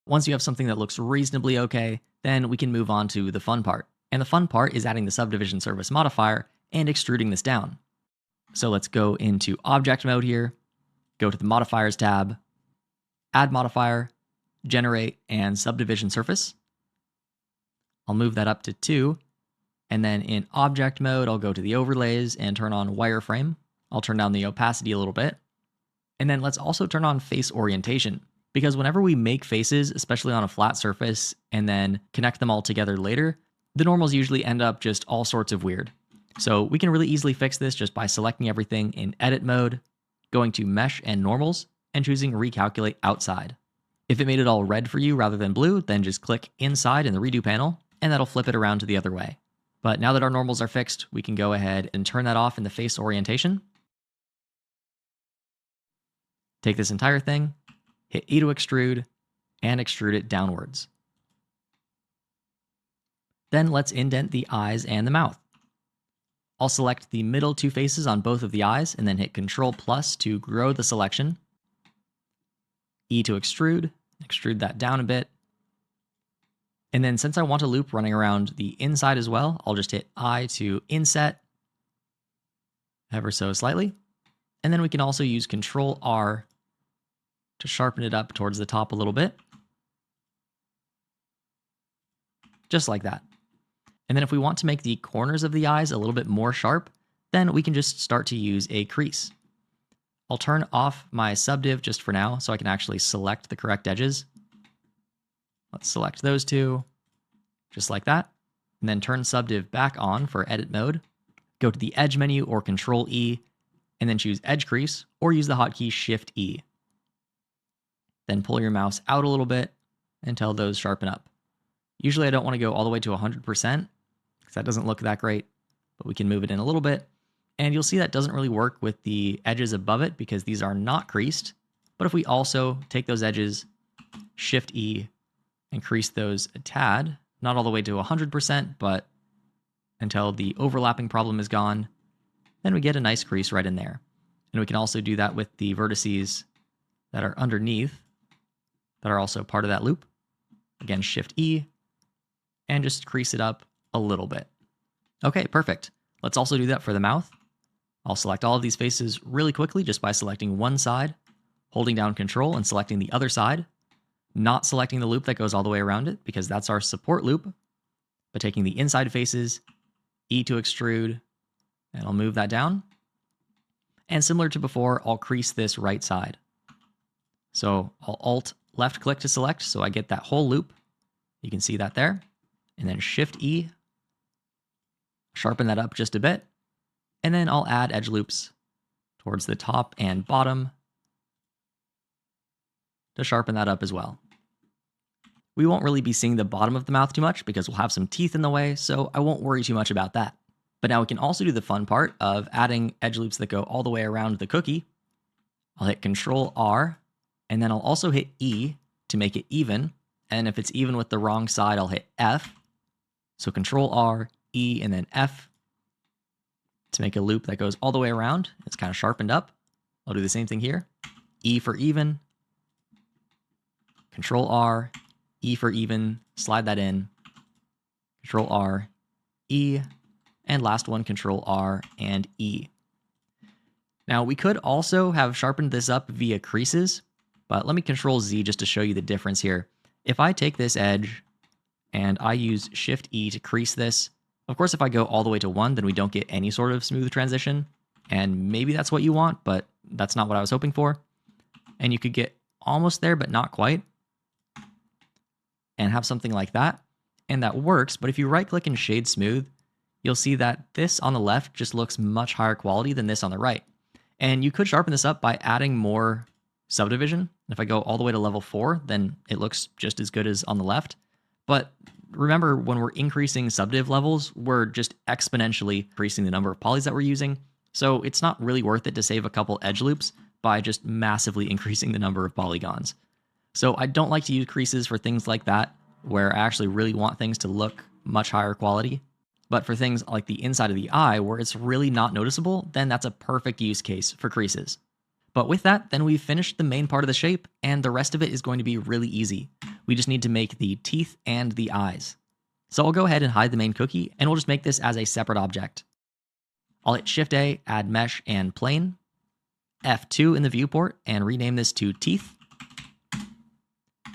Once you have something that looks reasonably okay, then we can move on to the fun part. And the fun part is adding the subdivision surface modifier and extruding this down. So let's go into object mode here, go to the modifiers tab, add modifier, generate, and subdivision surface. I'll move that up to 2. And then in object mode, I'll go to the overlays and turn on wireframe. I'll turn down the opacity a little bit. And then let's also turn on face orientation, because whenever we make faces, especially on a flat surface, and then connect them all together later, the normals usually end up just all sorts of weird. So we can really easily fix this just by selecting everything in edit mode, going to mesh and normals, and choosing recalculate outside. If it made it all red for you rather than blue, then just click inside in the redo panel, and that'll flip it around to the other way. But now that our normals are fixed, we can go ahead and turn that off in the face orientation. Take this entire thing, hit E to extrude, and extrude it downwards. Then let's indent the eyes and the mouth. I'll select the middle 2 faces on both of the eyes and then hit Ctrl+ to grow the selection. E to extrude that down a bit. And then since I want a loop running around the inside as well, I'll just hit I to inset ever so slightly. And then we can also use Ctrl+R to sharpen it up towards the top a little bit. Just like that. And then if we want to make the corners of the eyes a little bit more sharp, then we can just start to use a crease. I'll turn off my subdiv just for now so I can actually select the correct edges. Let's select those 2, just like that. And then turn subdiv back on for edit mode. Go to the edge menu or Ctrl+E, and then choose edge crease, or use the hotkey Shift-E. Then pull your mouse out a little bit until those sharpen up. Usually I don't want to go all the way to 100%, because that doesn't look that great, but we can move it in a little bit. And you'll see that doesn't really work with the edges above it because these are not creased. But if we also take those edges, Shift-E, and crease those a tad, not all the way to 100%, but until the overlapping problem is gone, then we get a nice crease right in there. And we can also do that with the vertices that are underneath that are also part of that loop. Again, Shift-E, and just crease it up a little bit. Okay, perfect. Let's also do that for the mouth. I'll select all of these faces really quickly just by selecting one side, holding down Control and selecting the other side, not selecting the loop that goes all the way around it because that's our support loop, but taking the inside faces, E to extrude, and I'll move that down. And similar to before, I'll crease this right side. So I'll Alt left click to select so I get that whole loop. You can see that there. And then Shift-E, sharpen that up just a bit. And then I'll add edge loops towards the top and bottom to sharpen that up as well. We won't really be seeing the bottom of the mouth too much because we'll have some teeth in the way, so I won't worry too much about that. But now we can also do the fun part of adding edge loops that go all the way around the cookie. I'll hit Ctrl+R, and then I'll also hit E to make it even. And if it's even with the wrong side, I'll hit F. So Ctrl+R, E, and then F to make a loop that goes all the way around. It's kind of sharpened up. I'll do the same thing here. E for even. Ctrl+R, E for even, slide that in. Ctrl+R, E, and last one, Ctrl+R and E. Now we could also have sharpened this up via creases, but let me Ctrl+Z just to show you the difference here. If I take this edge and I use Shift-E to crease this, of course if I go all the way to 1, then we don't get any sort of smooth transition, and maybe that's what you want, but that's not what I was hoping for. And you could get almost there, but not quite, and have something like that, and that works. But if you right click and shade smooth, you'll see that this on the left just looks much higher quality than this on the right. And you could sharpen this up by adding more subdivision. If I go all the way to level 4, then it looks just as good as on the left. But remember, when we're increasing subdiv levels, we're just exponentially increasing the number of polys that we're using. So it's not really worth it to save a couple edge loops by just massively increasing the number of polygons. So I don't like to use creases for things like that, where I actually really want things to look much higher quality. But for things like the inside of the eye, where it's really not noticeable, then that's a perfect use case for creases. But with that, then we've finished the main part of the shape, and the rest of it is going to be really easy. We just need to make the teeth and the eyes. So I'll go ahead and hide the main cookie, and we'll just make this as a separate object. I'll hit Shift-A, add mesh and plane, F2 in the viewport, and rename this to teeth.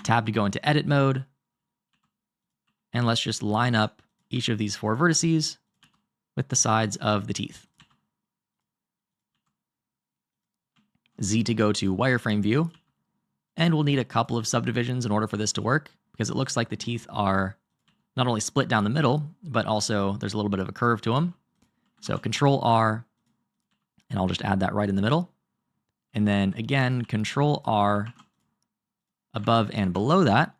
Tab to go into edit mode. And let's just line up each of these 4 vertices with the sides of the teeth. Z to go to wireframe view. And we'll need a couple of subdivisions in order for this to work, because it looks like the teeth are not only split down the middle, but also there's a little bit of a curve to them. So Control R, and I'll just add that right in the middle. And then again, Control R above and below that,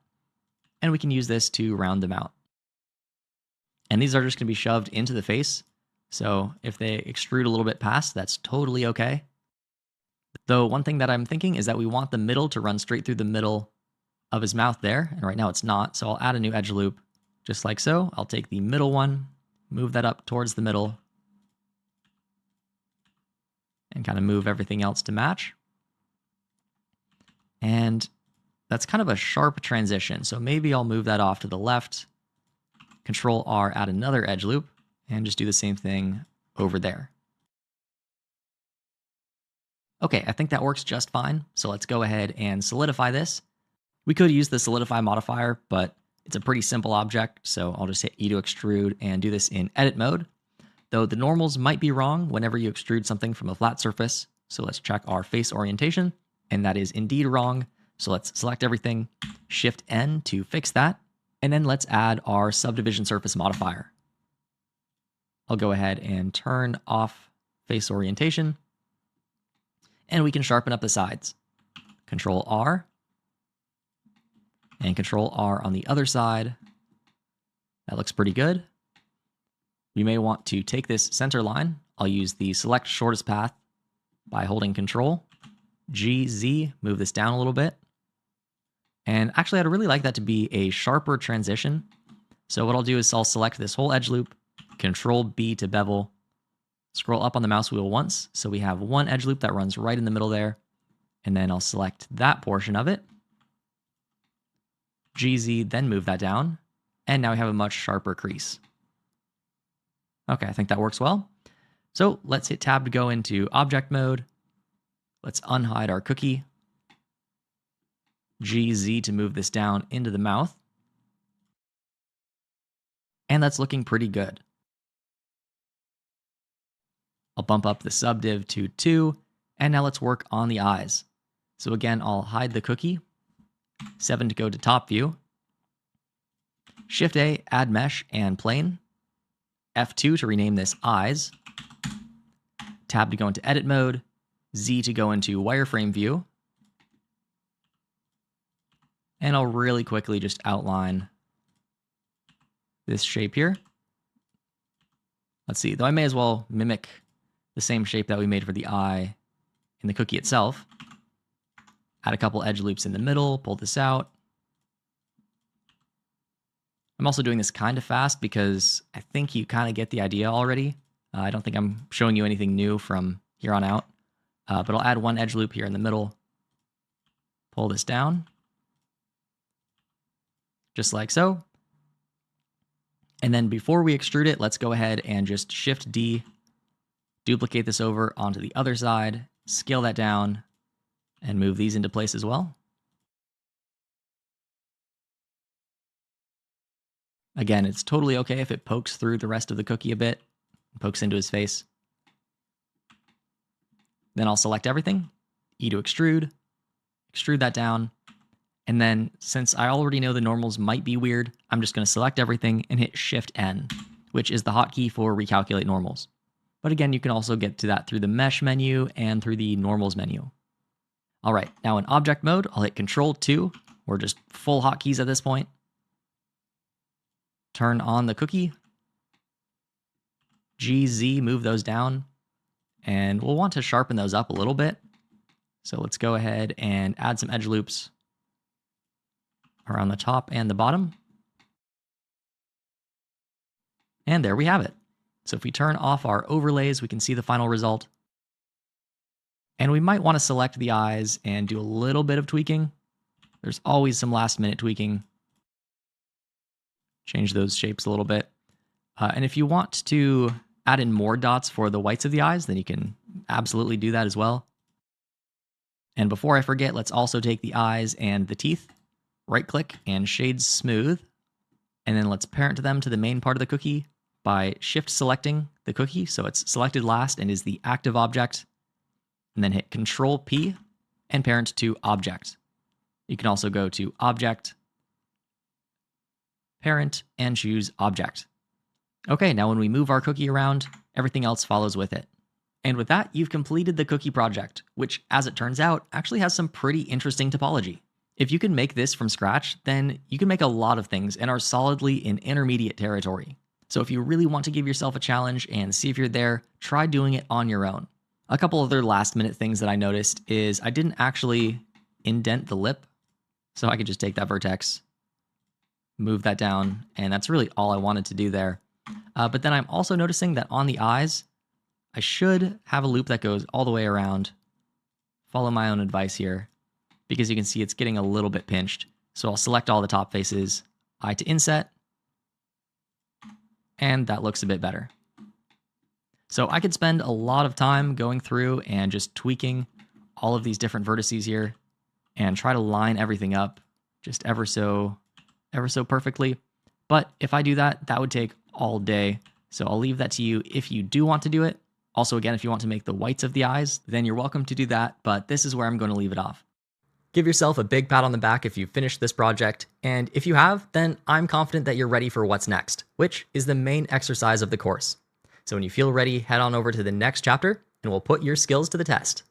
and we can use this to round them out. And these are just going to be shoved into the face. So if they extrude a little bit past, that's totally okay. Though one thing that I'm thinking is that we want the middle to run straight through the middle of his mouth there, and right now it's not, so I'll add a new edge loop just like so. I'll take the middle one, move that up towards the middle, and kind of move everything else to match. And that's kind of a sharp transition, so maybe I'll move that off to the left, Control R, add another edge loop, and just do the same thing over there. Okay, I think that works just fine, so let's go ahead and solidify this. We could use the solidify modifier, but it's a pretty simple object, so I'll just hit E to extrude and do this in edit mode. Though the normals might be wrong whenever you extrude something from a flat surface, so let's check our face orientation, and that is indeed wrong. So let's select everything, Shift N to fix that, and then let's add our subdivision surface modifier. I'll go ahead and turn off face orientation, and we can sharpen up the sides. Control R, and Control R on the other side. That looks pretty good. We may want to take this center line. I'll use the select shortest path by holding Control, G, Z, move this down a little bit. And actually, I'd really like that to be a sharper transition. So what I'll do is I'll select this whole edge loop, Control B to bevel, scroll up on the mouse wheel once, so we have one edge loop that runs right in the middle there, and then I'll select that portion of it, GZ, then move that down, and now we have a much sharper crease. Okay, I think that works well. So let's hit Tab to go into object mode. Let's unhide our cookie, GZ to move this down into the mouth, and that's looking pretty good. I'll bump up the subdiv to 2, and now let's work on the eyes. So again, I'll hide the cookie, 7 to go to top view, Shift-A, add mesh and plane, F2 to rename this eyes, Tab to go into edit mode, Z to go into wireframe view, and I'll really quickly just outline this shape here. Let's see, though I may as well mimic the same shape that we made for the eye in the cookie itself. Add a couple edge loops in the middle, pull this out. I'm also doing this kind of fast because I think you kind of get the idea already. I don't think I'm showing you anything new from here on out, but I'll add one edge loop here in the middle, pull this down, just like so. And then before we extrude it, let's go ahead and just Shift D, duplicate this over onto the other side, scale that down, and move these into place as well. Again, it's totally okay if it pokes through the rest of the cookie a bit, pokes into his face. Then I'll select everything, E to extrude that down, and then since I already know the normals might be weird, I'm just going to select everything and hit Shift N, which is the hotkey for recalculate normals. But again, you can also get to that through the mesh menu and through the normals menu. All right, now in object mode, I'll hit Control 2, or just full hotkeys at this point. Turn on the cookie, GZ, move those down, and we'll want to sharpen those up a little bit. So let's go ahead and add some edge loops around the top and the bottom. And there we have it. So if we turn off our overlays, we can see the final result. And we might want to select the eyes and do a little bit of tweaking. There's always some last minute tweaking. Change those shapes a little bit. And if you want to add in more dots for the whites of the eyes, then you can absolutely do that as well. And before I forget, let's also take the eyes and the teeth, right click and shade smooth. And then let's parent them to the main part of the cookie by shift selecting the cookie. So it's selected last and is the active object. And then hit Control P and parent to object. You can also go to object, parent, and choose object. Okay, now when we move our cookie around, everything else follows with it. And with that, you've completed the cookie project, which, as it turns out, actually has some pretty interesting topology. If you can make this from scratch, then you can make a lot of things and are solidly in intermediate territory. So if you really want to give yourself a challenge and see if you're there, try doing it on your own. A couple other last minute things that I noticed is I didn't actually indent the lip. So I could just take that vertex, move that down, and that's really all I wanted to do there. But then I'm also noticing that on the eyes, I should have a loop that goes all the way around. Follow my own advice here, because you can see it's getting a little bit pinched. So I'll select all the top faces, eye to inset, and that looks a bit better. So I could spend a lot of time going through and just tweaking all of these different vertices here and try to line everything up just ever so perfectly. But if I do that, that would take all day. So I'll leave that to you if you do want to do it. Also, again, if you want to make the whites of the eyes, then you're welcome to do that, but this is where I'm going to leave it off. Give yourself a big pat on the back if you've finished this project, and if you have, then I'm confident that you're ready for what's next, which is the main exercise of the course. So when you feel ready, head on over to the next chapter, and we'll put your skills to the test.